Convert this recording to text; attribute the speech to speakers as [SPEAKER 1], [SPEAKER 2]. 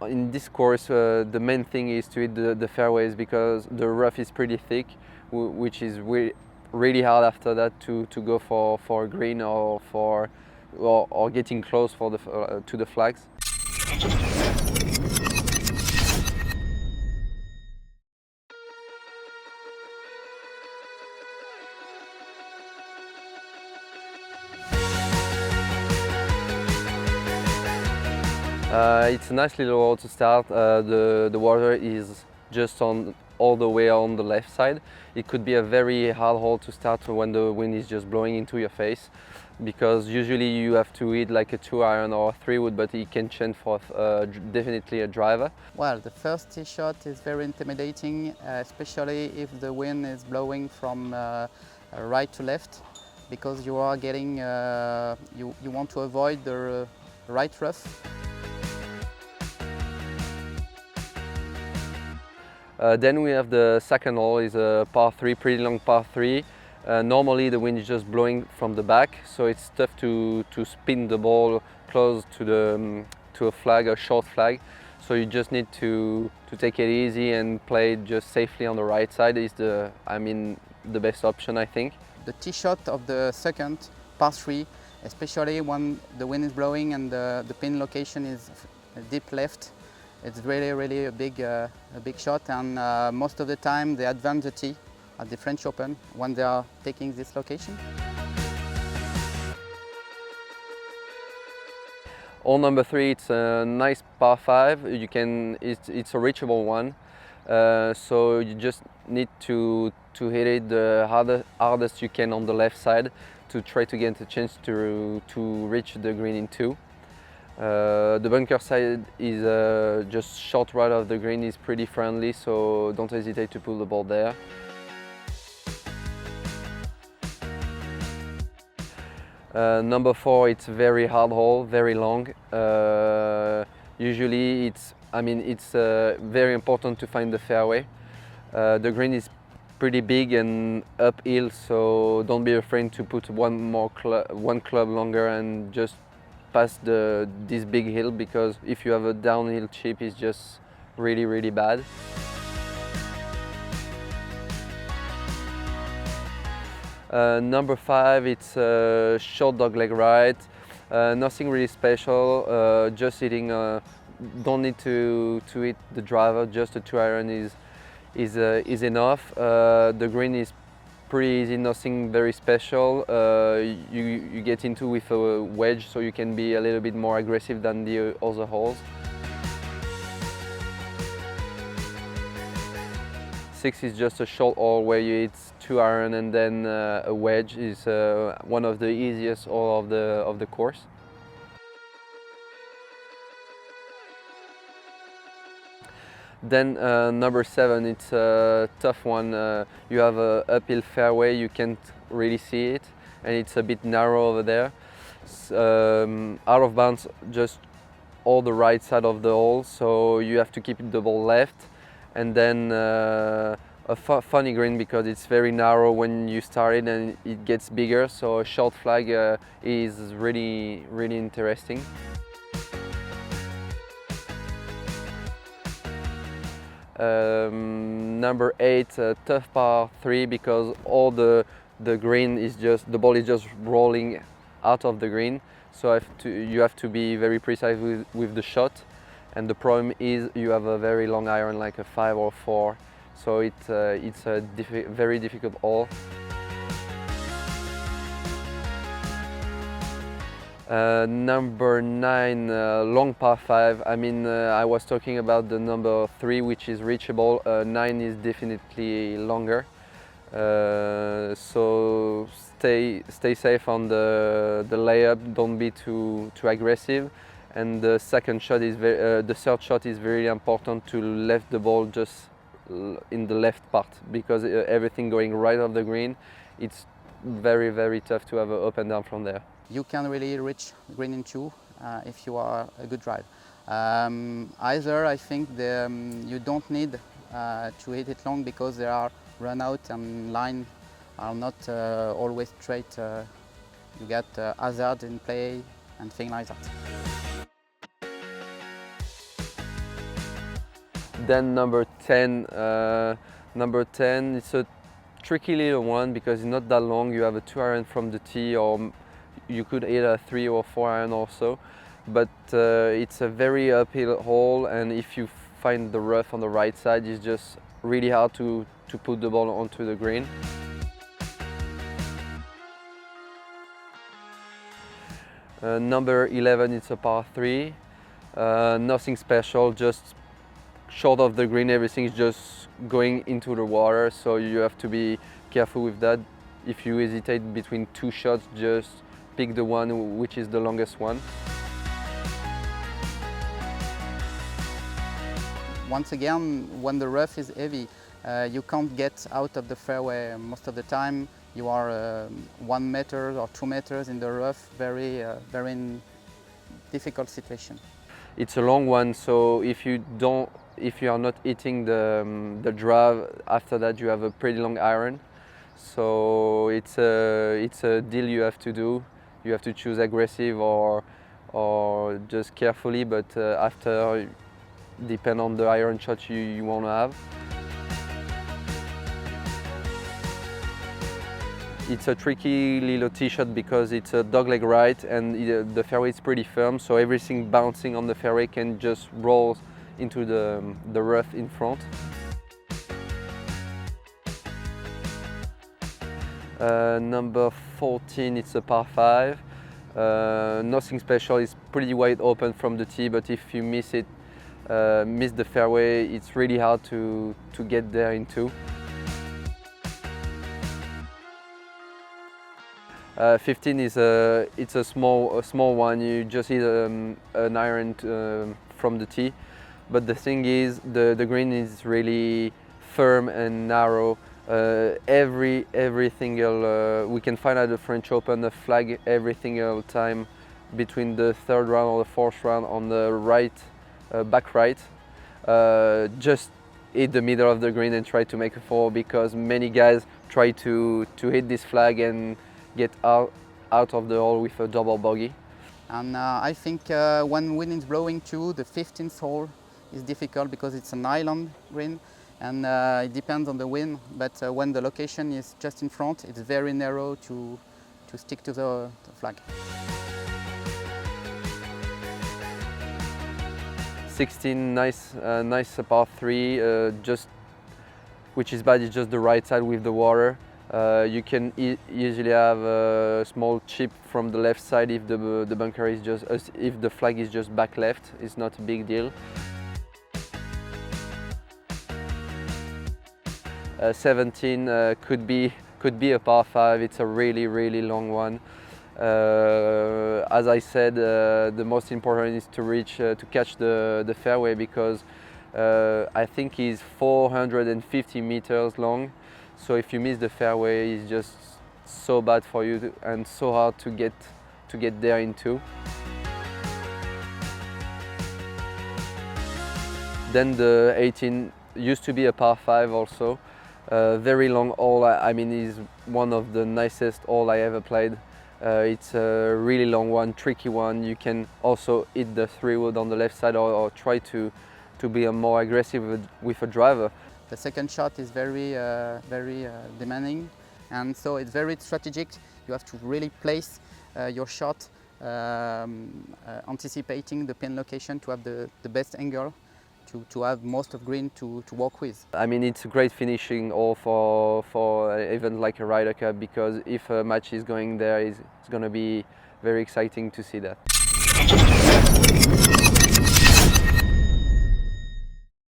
[SPEAKER 1] In this course, the main thing is to hit the fairways because the rough is pretty thick, which is really hard after that to go for a green or getting close to the flags. It's a nice little hole to start. The water is just all the way on the left side. It could be a very hard hole to start when the wind is just blowing into your face, because usually you have to hit like a 2-iron or a 3-wood, but it can change for definitely a driver.
[SPEAKER 2] Well, the first tee shot is very intimidating, especially if the wind is blowing from right to left, because you are getting, you want to avoid the right rough.
[SPEAKER 1] Then we have the second hole, is a par 3, pretty long par 3. Normally the wind is just blowing from the back, so it's tough to spin the ball close to a flag, a short flag. So you just need to take it easy and play it just safely on the right side is the best option, I think.
[SPEAKER 2] The tee shot of the second par 3, especially when the wind is blowing and the pin location is deep left, it's really a big shot, and most of the time they advance the tee at the French Open when they are taking this location.
[SPEAKER 1] Hole number 3, it's a nice par 5. It's a reachable one, so you just need to hit it the hardest you can on the left side to try to get a chance to reach the green in 2. The bunker side is just short right of the green, is pretty friendly, so don't hesitate to pull the ball there. Number 4, it's a very hard hole, very long. Usually it's very important to find the fairway. The green is pretty big and uphill, so don't be afraid to put one club longer and just past this big hill, because if you have a downhill chip, it's just really bad. Number 5, it's a short dogleg right. Nothing really special, just hitting, don't need to hit the driver, just a 2-iron is enough. The green is pretty easy, nothing very special. You get into with a wedge, so you can be a little bit more aggressive than the other holes. 6 is just a short hole where you hit 2-iron, and then a wedge is one of the easiest hole of the course. Then number 7, it's a tough one. You have an uphill fairway, you can't really see it, and it's a bit narrow over there. Out of bounds, just all the right side of the hole, so you have to keep the ball left. And then a funny green, because it's very narrow when you start it and it gets bigger, so a short flag is really interesting. Number 8, tough par 3, because all the green is the ball is just rolling out of the green, so you have to be very precise with the shot. And the problem is you have a very long iron, like a 5 or 4, so it's a very difficult hole. Number 9, long par 5. I was talking about the number 3, which is reachable. 9 is definitely longer. So stay safe on the layup. Don't be too aggressive. And the third shot is very important, to left the ball just in the left part, because everything going right off the green, it's very tough to have an up and down from there.
[SPEAKER 2] You can really reach green in 2 if you are a good drive. Either I think you don't need to hit it long, because there are run out and line are not always straight. You get hazard in play and things like that.
[SPEAKER 1] Then number 10, it's a tricky little one because it's not that long. You have a 2 iron from the tee, or you could hit a 3 or 4 iron also. But it's a very uphill hole, and if you find the rough on the right side, it's just really hard to put the ball onto the green. Number 11, it's a par 3. Nothing special, just short of the green, everything is just going into the water, so you have to be careful with that. If you hesitate between 2 shots, just pick the one which is the longest one.
[SPEAKER 2] Once again, when the rough is heavy, you can't get out of the fairway most of the time. You are 1 meter or 2 meters in the rough, very difficult situation.
[SPEAKER 1] It's a long one, so if you are not hitting the drive, after that you have a pretty long iron. So it's a deal you have to do. You have to choose aggressive or just carefully, but after, depend on the iron shot you want to have. It's a tricky little tee shot because it's a dogleg right, and the fairway is pretty firm, so everything bouncing on the fairway can just roll into the rough in front. Number 14, it's a par 5. Nothing special, it's pretty wide open from the tee, but if you miss the fairway, it's really hard to get there into. 15 is it's a small one. You just hit an iron from the tee, but the thing is the green is really firm and narrow. Every single we can find at the French Open a flag every single time between the 3rd round or the 4th round on the right, back right. Just hit the middle of the green and try to make a 4, because many guys try to hit this flag and get out of the hole with a double bogey.
[SPEAKER 2] And I think when wind is blowing too, the 15th hole is difficult because it's an island green, and it depends on the wind, but when the location is just in front, it's very narrow to stick to the flag.
[SPEAKER 1] 16, nice par 3, just which is bad, it's just the right side with the water. You can usually have a small chip from the left side if the bunker is just, if the flag is just back left. It's not a big deal. 17 could be a par 5. It's a really long one. As I said, the most important is to catch the fairway, because I think it's 450 meters long. So if you miss the fairway, it's just so bad for you and so hard to get there into. Then the 18 used to be a par 5 also. Very long hole. I mean, it's one of the nicest hole I ever played. It's a really long one, tricky one. You can also hit the 3-wood on the left side, or try to be more aggressive with a driver.
[SPEAKER 2] The second shot is very demanding, and so it's very strategic. You have to really place your shot, anticipating the pin location to have the best angle, to have most of green to work with. I
[SPEAKER 1] mean, it's a great finishing hole for an event like a Ryder Cup, because if a match is going there, it's going to be very exciting to see that.